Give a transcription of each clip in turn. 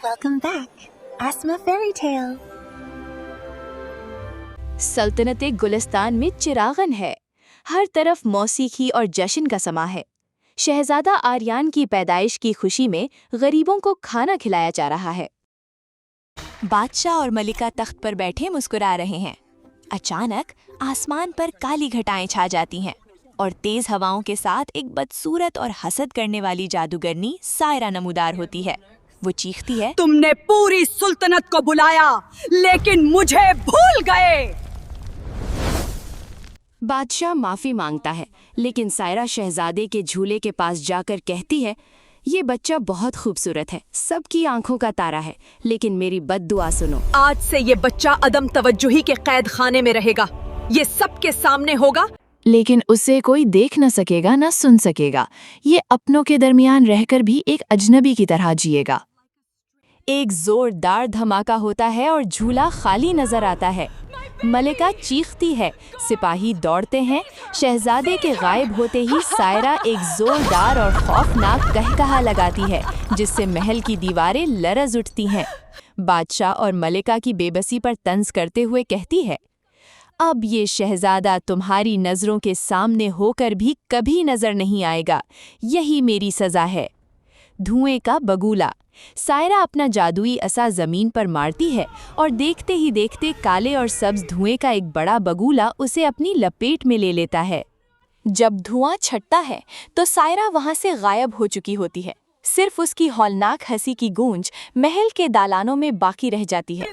Welcome back. Asma Fairy Tale. सल्तनते Gulistan में चिरागन है। हर तरफ मौसीकी और जश्न का समा है। शहजादा आर्यान की पैदाइश की खुशी में गरीबों को खाना खिलाया जा रहा है। बादशाह और मलिका तख्त पर बैठे मुस्कुरा रहे हैं। अचानक आसमान पर काली घटाएं छा जाती हैं और तेज हवाओं के साथ एक बदसूरत और हसद करने वाली जादूगरनी सायरा नमूदार होती है। वो चीखती है, तुमने पूरी सुल्तनत को बुलाया लेकिन मुझे भूल गए। बादशाह माफी मांगता है, लेकिन सायरा शहजादे के झूले के पास जाकर कहती है, ये बच्चा बहुत खूबसूरत है, सबकी आंखों का तारा है, लेकिन मेरी बद्दुआ सुनो। आज से ये बच्चा अदम तवज्जुही के कैद खाने में रहेगा। ये सबके सामने होगा, लेकिन उसे कोई देख न सकेगा न सुन सकेगा। ये अपनों के दरमियान रहकर भी एक अजनबी की तरह जिएगा। एक जोरदार धमाका होता है और झूला खाली नजर आता है। मलिका चीखती है, सिपाही दौड़ते हैं। शहजादे के गायब होते ही सायरा एक जोरदार और खौफनाक कहकहा लगाती है, जिससे महल की दीवारें लरज उठती हैं। बादशाह और मलिका की बेबसी पर तंज करते हुए कहती है, अब ये शहजादा तुम्हारी नजरों के सामने होकर भी कभी नजर नहीं आएगा। यही मेरी सजा है। धुएं का बगुला। सायरा अपना जादुई असा जमीन पर मारती है और देखते ही देखते काले और सब्ज धुएं का एक बड़ा बगुला उसे अपनी लपेट में ले लेता है। जब धुआं छटता है तो सायरा वहां से गायब हो चुकी होती है। सिर्फ उसकी हौलनाक हंसी की गूंज महल के दालानों में बाकी रह जाती है।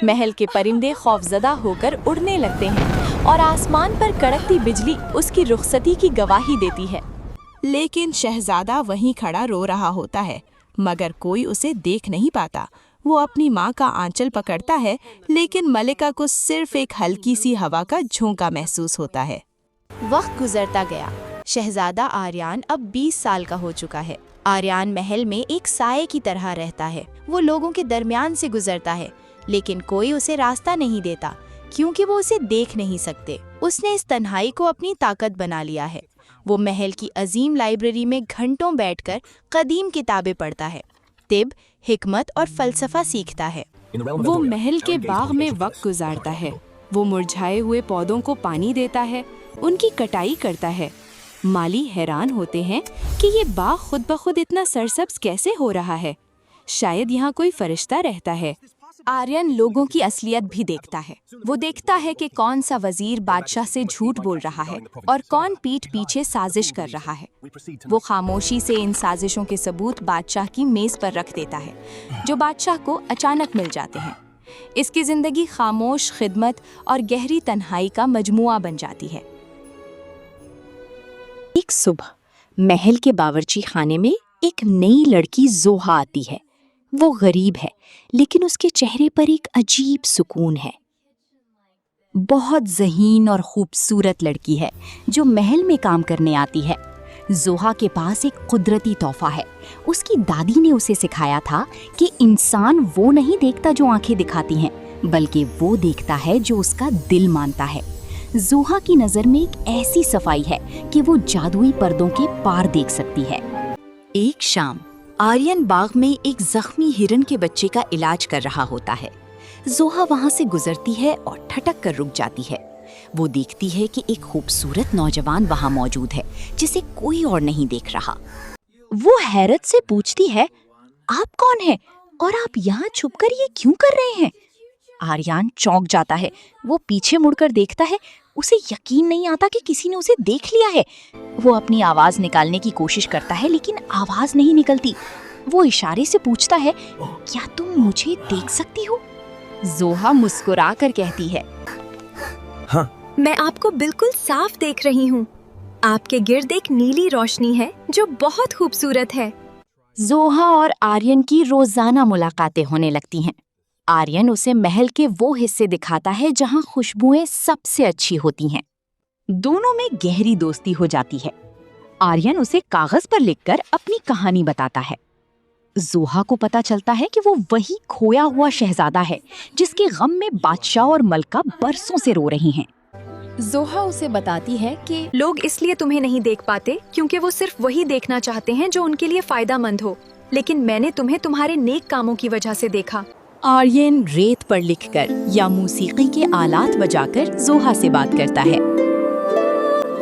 महल के परिंदे खौफजदा होकर उड़ने लगते हैं और आसमान पर कड़कती बिजली उसकी रुखसती की गवाही देती है। लेकिन शहजादा वहीं खड़ा रो रहा होता है, मगर कोई उसे देख नहीं पाता। वो अपनी माँ का आंचल पकड़ता है, लेकिन मलिका को सिर्फ एक हल्की सी हवा का झोंका महसूस होता है। वक्त गुजरता गया। शहजादा आर्यान अब 20 साल का हो चुका है। आर्यान महल में एक साये की तरह रहता है। वो लोगों के दरमियान से गुजरता है, लेकिन कोई उसे रास्ता नहीं देता, क्योंकि वो उसे देख नहीं सकते। उसने इस तन्हाई को अपनी ताकत बना लिया है। वो महल की अजीम लाइब्रेरी में घंटों बैठकर कदीम किताबें पढ़ता है, तिब, हिकमत और फलसफा सीखता है। वो महल के बाग में वक्त गुजारता है। वो मुरझाए हुए पौधों को पानी देता है, उनकी कटाई करता है। माली हैरान होते हैं कि ये बाग खुद ब खुद इतना सरसब्ज कैसे हो रहा है। शायद यहाँ कोई फरिश्ता रहता है। आर्यन लोगों की असलियत भी देखता है। वो देखता है कि कौन सा वजीर बादशाह से झूठ बोल रहा है और कौन पीठ पीछे साजिश कर रहा है। वो खामोशी से इन साजिशों के सबूत बादशाह की मेज पर रख देता है, जो बादशाह को अचानक मिल जाते हैं। इसकी जिंदगी खामोश खिदमत और गहरी तन्हाई का मजमुआ बन जाती है। एक सुबह महल के बावर्ची खाने में एक नई लड़की जोहा आती है। वो गरीब है, लेकिन उसके चेहरे पर एक अजीब सुकून है। बहुत ज़हीन और खूबसूरत लड़की है जो महल में काम करने आती है। जोहा के पास एक कुदरती तोहफा है। उसकी दादी ने उसे सिखाया था कि इंसान वो नहीं देखता जो आंखें दिखाती हैं, बल्कि वो देखता है जो उसका दिल मानता है। जोहा की नज़र में एक ऐसी सफाई है कि वो जादुई पर्दों के पार देख सकती है। एक शाम आर्यन बाग में एक जख्मी हिरन के बच्चे का इलाज कर रहा होता है। जोहा वहां से गुजरती है और ठटक कर रुक जाती है। वो देखती है कि एक खूबसूरत नौजवान वहां मौजूद है, जिसे कोई और नहीं देख रहा। वो हैरत से पूछती है, आप कौन हैं और आप यहाँ छुपकर ये क्यों कर रहे हैं? आर्यन चौंक जाता है। वो पीछे मुड़कर देखता है। उसे यकीन नहीं आता कि किसी ने उसे देख लिया है। वो अपनी आवाज निकालने की कोशिश करता है, लेकिन आवाज नहीं निकलती। वो इशारे से पूछता है, क्या तुम मुझे देख सकती हो? जोहा मुस्कुरा कर कहती है, हाँ, मैं आपको बिल्कुल साफ देख रही हूँ। आपके गिर्द एक नीली रोशनी है जो बहुत खूबसूरत है। जोहा और आर्यन की रोजाना मुलाकातें होने लगती हैं। आर्यन उसे महल के वो हिस्से दिखाता है जहां खुशबुएं सबसे अच्छी होती हैं। दोनों में गहरी दोस्ती हो जाती है। आर्यन उसे कागज पर लिखकर अपनी कहानी बताता है। जोहा को पता चलता है कि वो वही खोया हुआ शहजादा है जिसके गम में बादशाह और मलका बरसों से रो रही हैं। जोहा उसे बताती है कि लोग इसलिए तुम्हें नहीं देख पाते क्योंकि वो सिर्फ वही देखना चाहते हैं जो उनके लिए फायदेमंद हो। लेकिन मैंने तुम्हें तुम्हारे नेक कामों की वजह से देखा। आर्यन रेत पर लिखकर या मूसीकी के आलात बजाकर जोहा से बात करता है।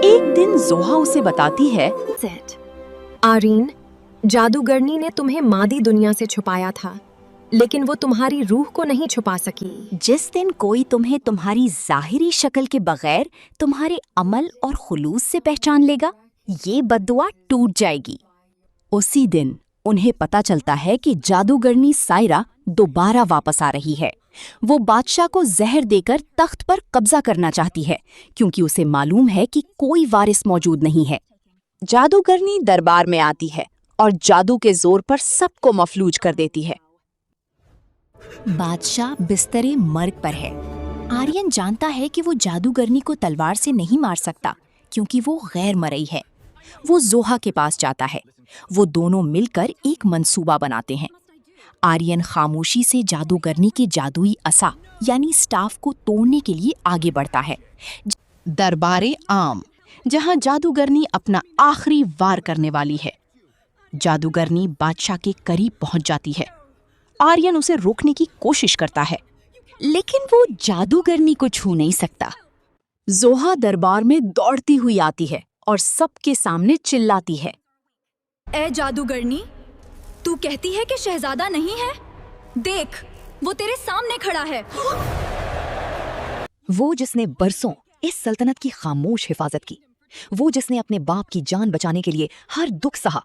एक दिन जोहा उसे बताती है, आर्यन, जादूगरनी ने तुम्हें मादी दुनिया से छुपाया था, लेकिन वो तुम्हारी रूह को नहीं छुपा सकी। जिस दिन कोई तुम्हें तुम्हारी जाहिरी शक्ल के बगैर तुम्हारे अमल और खुलूस से पहचान लेगा, ये बद्दुआ टूट जाएगी। उसी दिन उन्हें पता चलता है कि जादूगरनी सायरा दोबारा वापस आ रही है। वो बादशाह को जहर देकर तख्त पर कब्जा करना चाहती है, क्योंकि उसे मालूम है कि कोई वारिस मौजूद नहीं है। जादूगरनी दरबार में आती है और जादू के जोर पर सबको मफलूज कर देती है। बादशाह बिस्तरे मर्ग पर है। आर्यन जानता है कि वो जादूगरनी को तलवार से नहीं मार सकता, क्योंकि वो गैर मरई है। वो जोहा के पास जाता है। वो दोनों मिलकर एक मंसूबा बनाते हैं। आर्यन खामोशी से जादूगरनी के जादुई असा यानी स्टाफ को तोड़ने के लिए आगे बढ़ता है। दरबारे आम, जहां जादूगरनी अपना आखिरी वार करने वाली है। जादूगरनी बादशाह के करीब पहुंच जाती है। आर्यन उसे रोकने की कोशिश करता है, लेकिन वो जादूगरनी को छू नहीं सकता। जोहा दरबार में दौड़ती हुई आती है और सबके सामने चिल्लाती है, ए जादूगरनी, तू कहती है कि शहजादा नहीं है? देख, वो तेरे सामने खड़ा है। वो जिसने बरसों इस सल्तनत की खामोश हिफाजत की, वो जिसने अपने बाप की जान बचाने के लिए हर दुख सहा,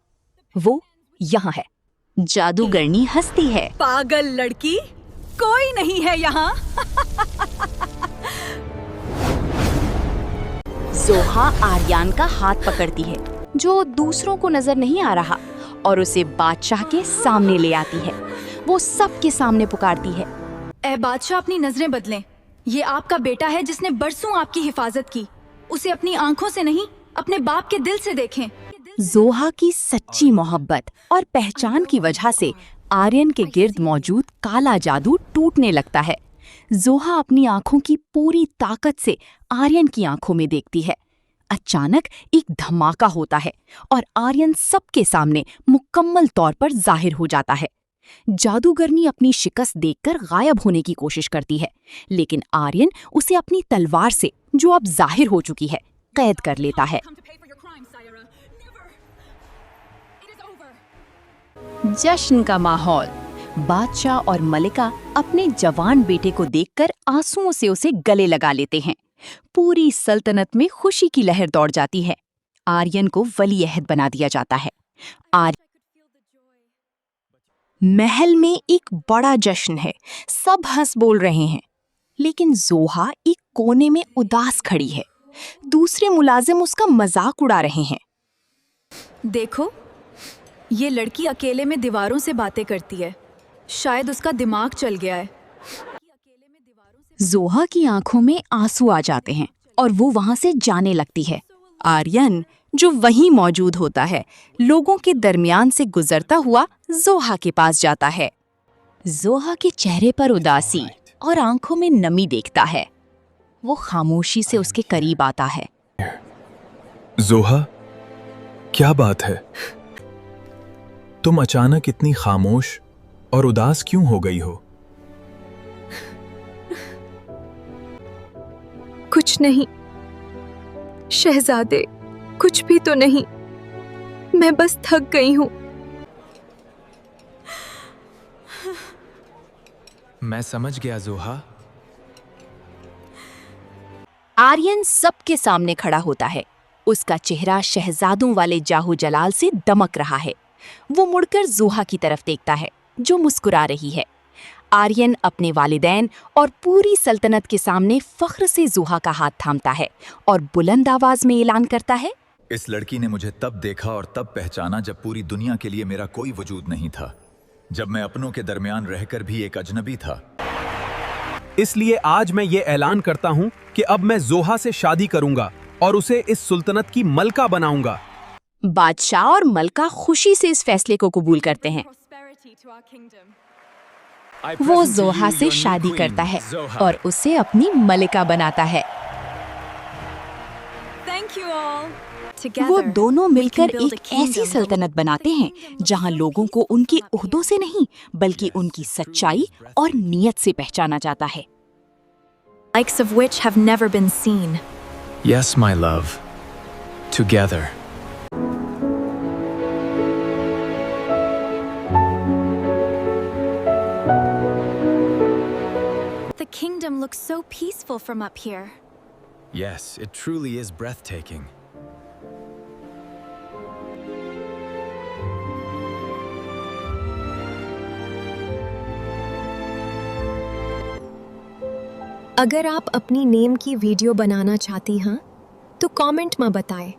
वो यहाँ है। जादूगरनी हंसती है। पागल लड़की, कोई नहीं है यहाँ। जोहा आर्यन का हाथ पकड़ती है, जो दूसरों को नजर नहीं आ रहा, और उसे बादशाह के सामने ले आती है। वो सबके सामने पुकारती है, ए बादशाह, अपनी नजरें बदलें। ये आपका बेटा है जिसने बरसों आपकी हिफाजत की। उसे अपनी आंखों से नहीं, अपने बाप के दिल से देखें। जोहा की सच्ची मोहब्बत और पहचान की वजह से आर्यन के गिर्द मौजूद काला जादू टूटने लगता है। जोहा अपनी आंखों की पूरी ताकत से आर्यन की आंखों में देखती है। अचानक एक धमाका होता है और आर्यन सबके सामने मुकम्मल तौर पर जाहिर हो जाता है। जादूगरनी अपनी शिकस्त देखकर गायब होने की कोशिश करती है, लेकिन आर्यन उसे अपनी तलवार से, जो अब जाहिर हो चुकी है, कैद कर लेता है। जश्न का माहौल। बादशाह और मलिका अपने जवान बेटे को देखकर आंसुओं से उसे गले लगा लेते हैं। पूरी सल्तनत में खुशी की लहर दौड़ जाती है। आर्यन को वली अहद बना दिया जाता है। महल में एक बड़ा जश्न है, सब हंस बोल रहे हैं, लेकिन जोहा एक कोने में उदास खड़ी है। दूसरे मुलाजिम उसका मजाक उड़ा रहे हैं। देखो, ये लड़की अकेले में दीवारों से बातें करती है। शायद उसका दिमाग चल गया है। जोहा की आंखों में आंसू आ जाते हैं और वो वहां से जाने लगती है। आर्यन, जो वहीं मौजूद होता है, लोगों के दरमियान से गुजरता हुआ जोहा के पास जाता है। जोहा के चेहरे पर उदासी और आंखों में नमी देखता है। वो खामोशी से उसके करीब आता है। जोहा, क्या बात है? तुम अचानक इतनी खामोश और उदास क्यों हो गई हो? कुछ नहीं शहजादे, कुछ भी तो नहीं। मैं बस थक गई हूँ। मैं समझ गया जोहा। आर्यन सबके सामने खड़ा होता है। उसका चेहरा शहजादों वाले जाहो जलाल से दमक रहा है। वो मुड़कर जोहा की तरफ देखता है, जो मुस्कुरा रही है। आर्यन अपने वालिदैन और पूरी सल्तनत के सामने फख्र से जोहा का हाथ थामता है और बुलंद आवाज में ऐलान करता है, इस लड़की ने मुझे तब देखा और तब पहचाना जब पूरी दुनिया के लिए मेरा कोई वजूद नहीं था, जब मैं अपनों के दरमियान रहकर भी एक अजनबी था। इसलिए आज मैं ये ऐलान करता हूँ कि अब मैं जोहा से शादी करूंगा और उसे इस सुल्तनत की मलका बनाऊंगा। बादशाह और मलका खुशी से इस फैसले को कबूल करते हैं। वो जोहा से शादी करता है और उसे अपनी मलिका बनाता है। Thank you all. वो दोनों मिलकर एक ऐसी सल्तनत बनाते हैं जहां लोगों को उनकी ओहदों से नहीं बल्कि उनकी सच्चाई और नीयत से पहचाना जाता है। likes of which have never been seen. Yes, my love. Together. The kingdom looks so peaceful from up here. Yes, it truly is breathtaking. अगर आप अपनी नेम की वीडियो बनाना चाहती हैं तो कमेंट में बताएं।